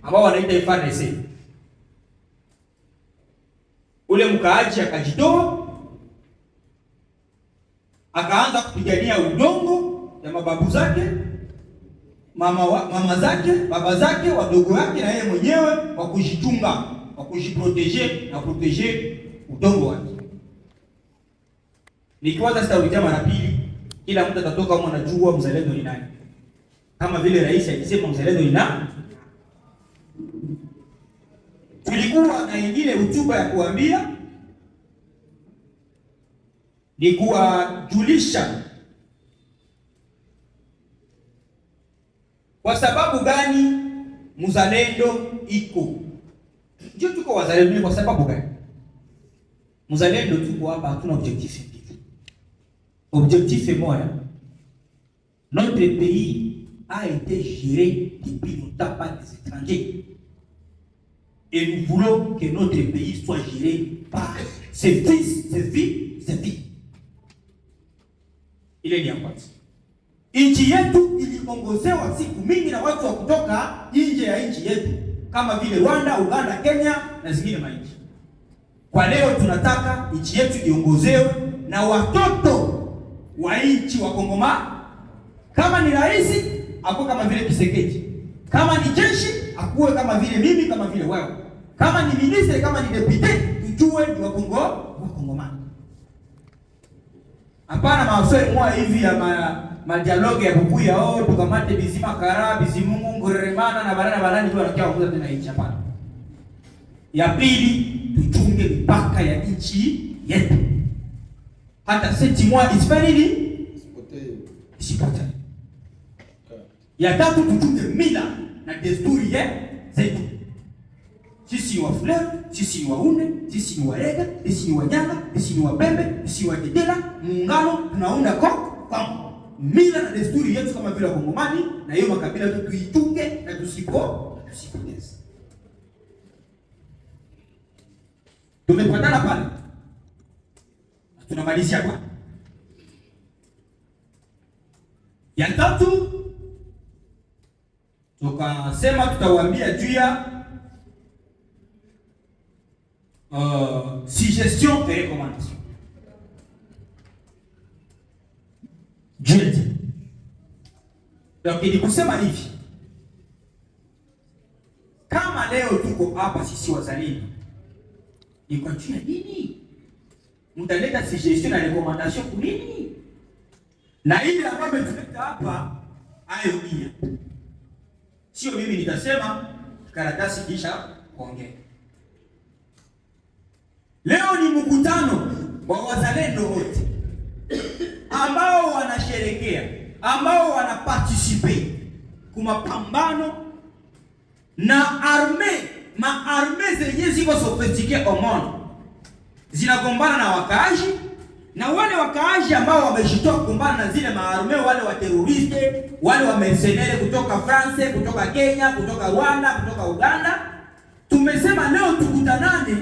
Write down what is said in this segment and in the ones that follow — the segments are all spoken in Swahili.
ambao wanaita FARDC. Ule mkaaji akajitoa, akaanza kupigania udongo ya mababu zake, mama zake, baba zake, wadogo wake na yeye mwenyewe, kwa kujichunga, kwa kujiproteger na proteger udongo wake. Nikiwaza sitarudia mara pili, kila mtu atatoka kama anajua mzalendo ni nani. Kama vile rais alisema mzalendo ni nani? Tulikuwa na ingine hotuba ya kuambia ni kuwajulisha kwa sababu gani mzalendo iko. Ndio tuko wazalendo kwa sababu gani? Mzalendo tuko hapa, hatuna objectif. Objectif est moyen. Notre pays a été géré depuis longtemps par des étrangers. Et nous voulons que notre pays soit géré par ses fils, ses filles, ses filles. Ile ni yapati. Nchi yetu iliongozewa siku mingi na watu wa kutoka nje ya nchi yetu, kama vile Rwanda, Uganda, Kenya na zingine manchi. Kwa leo tunataka nchi yetu iongozewe na watoto wa nchi wa Kongomani. Kama ni rais akuwe kama vile Kisekedi, kama ni jeshi akuwe kama vile mimi, kama vile wewe, kama ni ministre, kama ni depute, tujue ni wa Kongomani. Hapana maafisa mwa hivi ya madialogue ya kukuya tukamate bizima kara bizimungu ngoremana na barani ndio wanakia kuuza tena nchi. Hapana. Ya pili, tuchunge mipaka ya nchi yetu. Hata seti mwa isifanye isipotee. Ya tatu, tuchunge mila na desturi zetu. Sisi wa Fulani, sisi ni Waune, sisi ni Warega, sisi ni Wanyanga, sisi ni Wabembe, sisi ni Wajedela, muungano tunaunda kwa mila na desturi yetu kama vile Kongomani, na hiyo makabila yetu tuitunge na tusipoteze. Tumepatana pale. Tunamalizia kwa ya tatu, tukasema tutawaambia juu ya suggestion et recommandation. Jude. Donc ili kusema hivi, kama leo tuko hapa sisi wazalendo, ni kwa juu ya nini? Mtaleta suggestion na recommandation kwa nini? Na ile ambayo tumeleta hapa hayo pia. Sio mimi nitasema karatasi kisha kuongea. Leo ni mkutano wa wazalendo wote ambao wanasherekea, ambao wanaparticipate kuma pambano na maarme zenye ziko sophistiqué au monde, zinagombana na wakaaji, na wale wakaaji ambao wamejitoa kugombana na zile maarme, wale wa teroriste, wale wa mercenaires kutoka France, kutoka Kenya, kutoka Rwanda, kutoka Uganda. Tumesema leo tukutanane,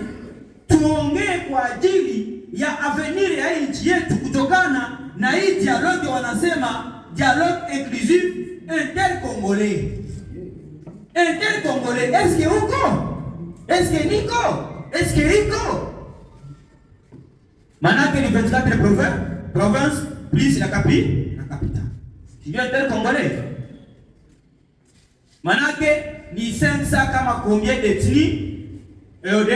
tuongee kwa ajili ya avenir ya nchi yetu, kutokana na hii dialogue wanasema dialogue inclusif intercongolais. Intercongolais, est-ce que uko? Est-ce que niko? Est-ce que iko? Manake ni 24 province plus la capitale. Sio intercongolais. Manake ni 500 kama combien d'ethnies EOD?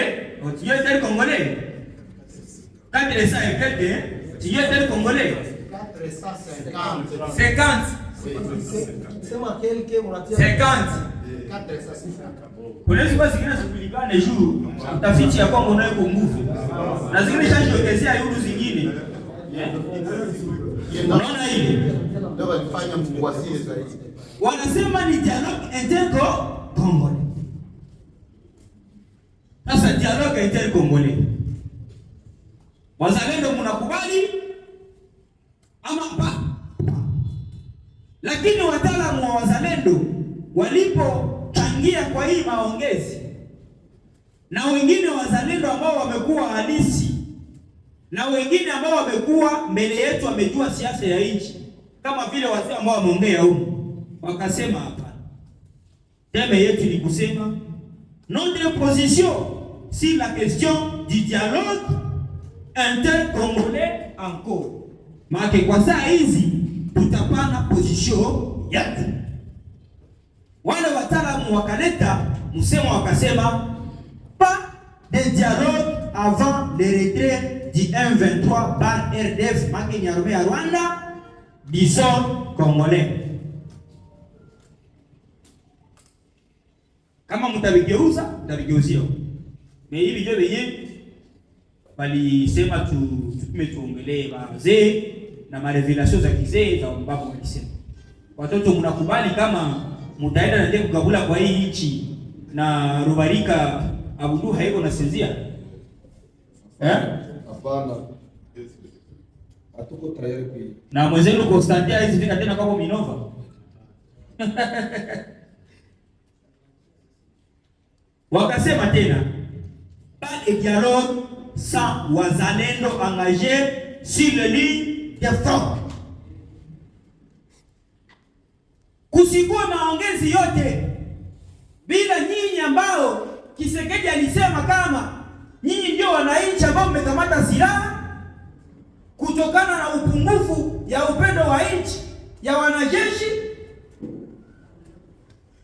Tu es tel Congolais. 400 et quelques, tu es tel Congolais. 450. 50. C'est 50. Kuna siku zingine zikulikane juu utafiti ya Kongo nayo kwa nguvu. Na zingine chanjokezea yulu zingine. Unaona hili? Ndio walifanya mkuwasili zaidi. Wanasema ni dialogue intercongolais. Sasa dialogue intercongolais, wazalendo mnakubali ama hapana? Lakini wataalamu wa wazalendo walipochangia kwa hii maongezi, na wengine wazalendo ambao wamekuwa halisi, na wengine ambao wamekuwa mbele yetu wamejua siasa ya nchi, kama vile wazee ambao wameongea huko, wakasema hapana, Thème yetu ni kusema notre position sur la question du dialogue inter-congolais en cours. Maana kwa saa hizi tutapana position yetu. Wale wataalamu wakaleta msemo wakasema pas de dialogue avant le retrait du M23 par RDF, maana ni armée ya Rwanda disons congolais. Kama mtabigeuza mtabigeuzia. Na hivi ndio wenyewe walisema tuongelee wazee na marevelation za kizee za mbabu walisema. Watoto mnakubali kama mtaenda na ndege kugabula kwa hii nchi na Rubarika Abudu haiko na sinzia? Hapana. Hatuko tayari kwa hiyo. Na mwenzenu Constantia hizi fika tena kwa Minova. Wakasema tena pas de dialogue sans wazalendo engagé sur le ligne de front. Kusikuwa maongezi yote bila nyinyi ambao Kisekedi alisema kama nyinyi ndio wananchi ambao mmekamata silaha kutokana na upungufu ya upendo wa nchi ya wanajeshi.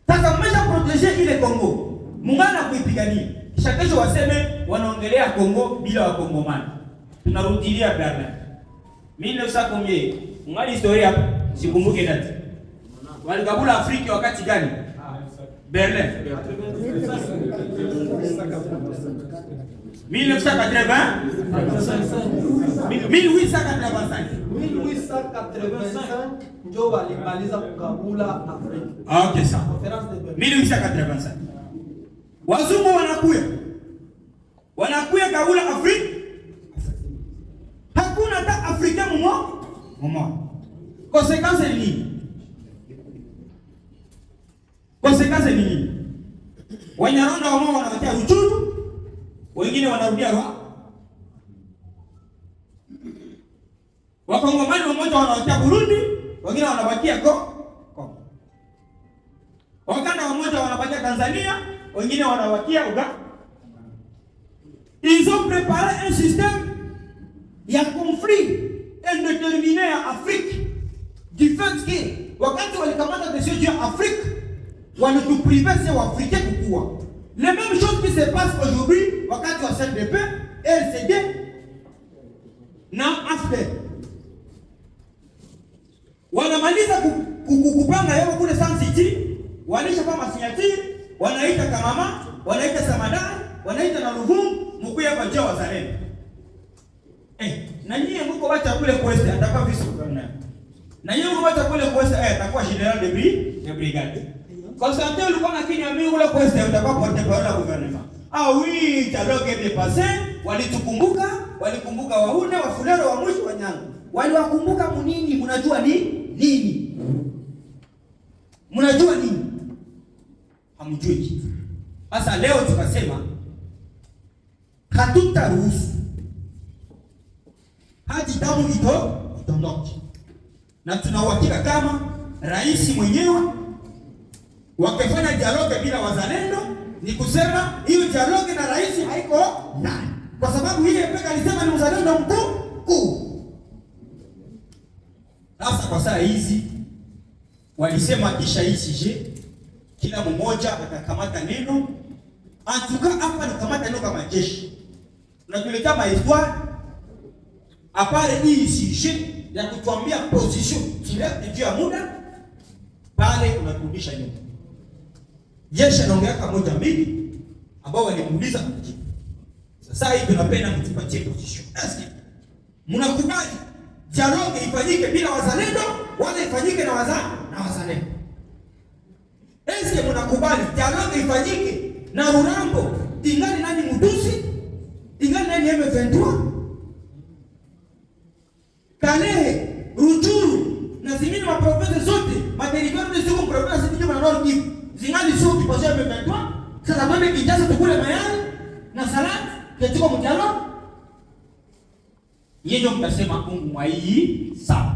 Sasa mmesha protege ile Kongo. Mungana kuipigania. Kisha kesho waseme wanaongelea Kongo bila wakongomani. Tunarudilia Berlin. Mimi leo sasa komie. Ungali historia hapa. Sikumbuke date. Walikabula Afrika wakati gani? Berlin. 1885 ndio walimaliza kukabula Afrika. Okay, sawa. 1885. Wazungu wanakuya kabula Afrika. Hakuna hata Afrika mmoja. Konsekansi ni nini? Wanyarwanda wao wanawatia Ruchuru, wengine wanarudia Rwanda. Wakongomani wamoja wanawatia Burundi, wengine wanabakia Kongo. Wakanda wamoja wanabakia Tanzania, wengine wanabakia Uganda. Ils ont préparé un système ya conflit indéterminé ya Afrique. Du fait que wakati walikamata décision ya Afrique, walituprive ces Africains kukua. Les mêmes choses qui se passent aujourd'hui wakati wa CNDP, RCD na AFDEL. Wanamaliza kupanga yao kule Sun City, walishapanga signature, wanaita Kamama, wanaita Samadai, wanaita na Ruvumu, mkuye hapa je wazalendo. Na nyinyi mko wacha kule Kweste atakuwa vice governor. Na nyinyi mko wacha kule Kweste atakuwa general de brigade. Constantin ulikuwa na Kinyambi kule Kweste utakuwa porte-parole ya gouvernement. Ah oui, dialogue est passé, walitukumbuka, walikumbuka Wahune, Wafulero, wa mwisho wa Nyango. Waliwakumbuka munini, mnajua nini? Mnajua nini? Hamjui kitu. Sasa leo tukasema hatutaruhusu hadi damu itondoke. Na tunauhakika kama rais mwenyewe wakifanya dialogue bila wazalendo, ni kusema hiyo dialogue na rais haiko ndani. Kwa sababu yeye peka alisema ni mzalendo mkuu. Sasa kwa saa hizi walisema kisha ICG kila mmoja atakamata neno. Antuka hapa ni kamata neno kama jeshi. Unatuletea mahistoire apare ICG ya kutuambia position direct juu ya muda pale unaturudisha nyuma. Jeshi anaongea kama moja mbili ambao walimuuliza. Sasa hivi tunapenda mtupatie position. Asikia. Mnakubali dialogue ifanyike bila wazalendo wala ifanyike na wazalendo? Eske mnakubali dialogue ifanyike na Rurambo ingali nani Mudusi? Ingali nani M23? Kalehe, Ruchuru na zingine maprovince zote, materitoire de Soko province zingine na Nord Kivu. Zingali sio kipotea M23. Sasa twende Kinshasa tukule mayai na salad katika mjalo. Yeye mtasema Mungu mwa hii sawa.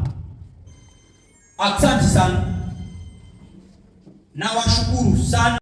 Asante sana. Na washukuru sana.